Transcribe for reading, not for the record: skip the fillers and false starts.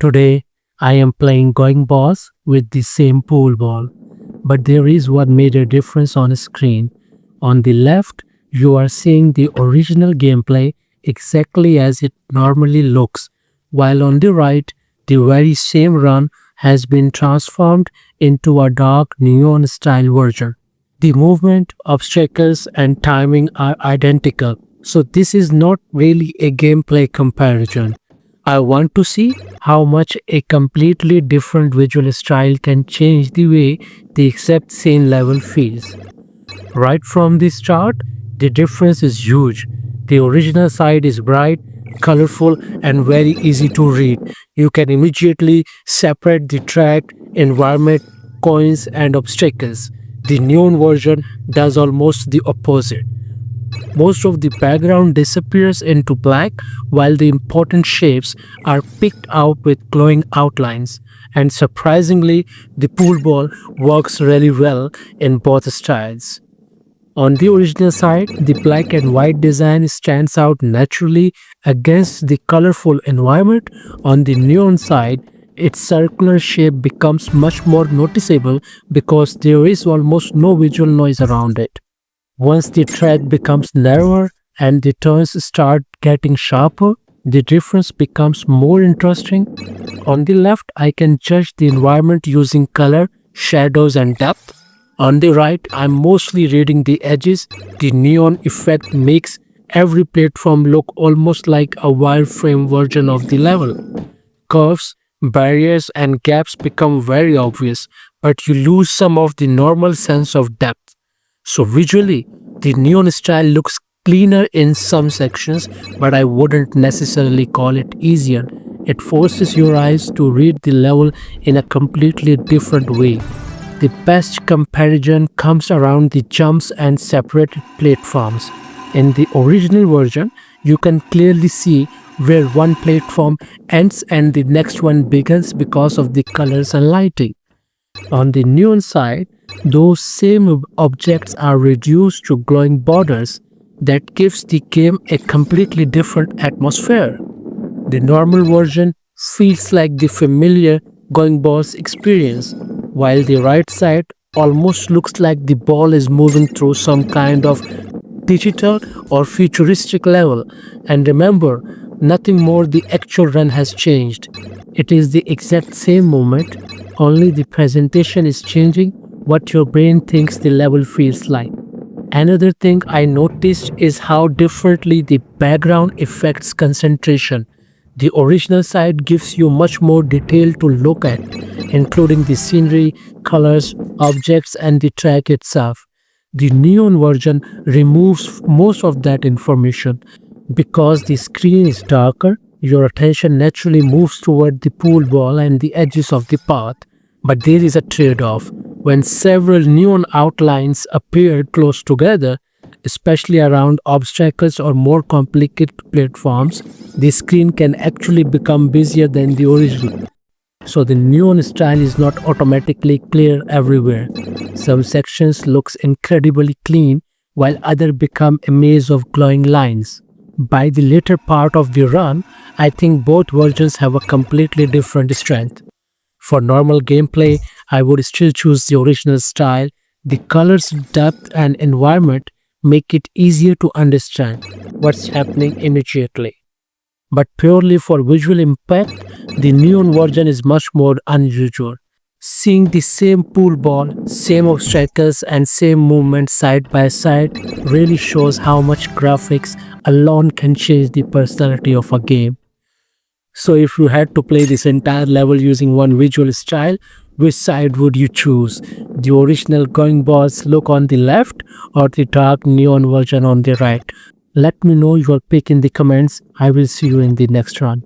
Today, I am playing going balls with the same pool ball, but there is one major difference on the screen. On the left, you are seeing the original gameplay exactly as it normally looks, while on the right, the very same run has been transformed into a dark neon style version. The movement, obstacles, and timing are identical, so this is not really a gameplay comparison. I want to see how much a completely different visual style can change the way the exact same level feels. Right from the start, the difference is huge. The original side is bright, colorful, and very easy to read. You can immediately separate the track, environment, coins, and obstacles. The neon version does almost the opposite. Most of the background disappears into black while the important shapes are picked out with glowing outlines. And surprisingly, the pool ball works really well in both styles. On the original side, the black and white design stands out naturally against the colorful environment. On the neon side, its circular shape becomes much more noticeable because there is almost no visual noise around it. Once the track becomes narrower and the turns start getting sharper, the difference becomes more interesting. On the left, I can judge the environment using color, shadows, and depth. On the right, I'm mostly reading the edges. The neon effect makes every platform look almost like a wireframe version of the level. Curves, barriers, and gaps become very obvious, but you lose some of the normal sense of depth. So visually, the neon style looks cleaner in some sections, but I wouldn't necessarily call it easier. It forces your eyes to read the level in a completely different way. The best comparison comes around the jumps and separated platforms. In the original version, you can clearly see where one platform ends and the next one begins because of the colors and lighting. On the neon side, those same objects are reduced to glowing borders that gives the game a completely different atmosphere. The normal version feels like the familiar going balls experience, while the right side almost looks like the ball is moving through some kind of digital or futuristic level. And remember, nothing more the actual run has changed. It is the exact same moment, only the presentation is changing what your brain thinks the level feels like. Another thing I noticed is how differently the background affects concentration. The original side gives you much more detail to look at, including the scenery, colors, objects, and the track itself. The neon version removes most of that information. Because the screen is darker, your attention naturally moves toward the pool ball and the edges of the path. But there is a trade off. When several neon outlines appear close together, especially around obstacles or more complicated platforms, the screen can actually become busier than the original. So the neon style is not automatically clear everywhere. Some sections looks incredibly clean while others become a maze of glowing lines. By the later part of the run, I think both versions have a completely different strength. For normal gameplay, I would still choose the original style. The colors, depth, and environment make it easier to understand what's happening immediately. But purely for visual impact, the neon version is much more unusual. Seeing the same pool ball, same obstacles, and same movement side by side really shows how much graphics alone can change the personality of a game. So, if you had to play this entire level using one visual style, which side would you choose? The original going balls look on the left or the dark neon version on the right? Let me know your pick in the comments. I will see you in the next run.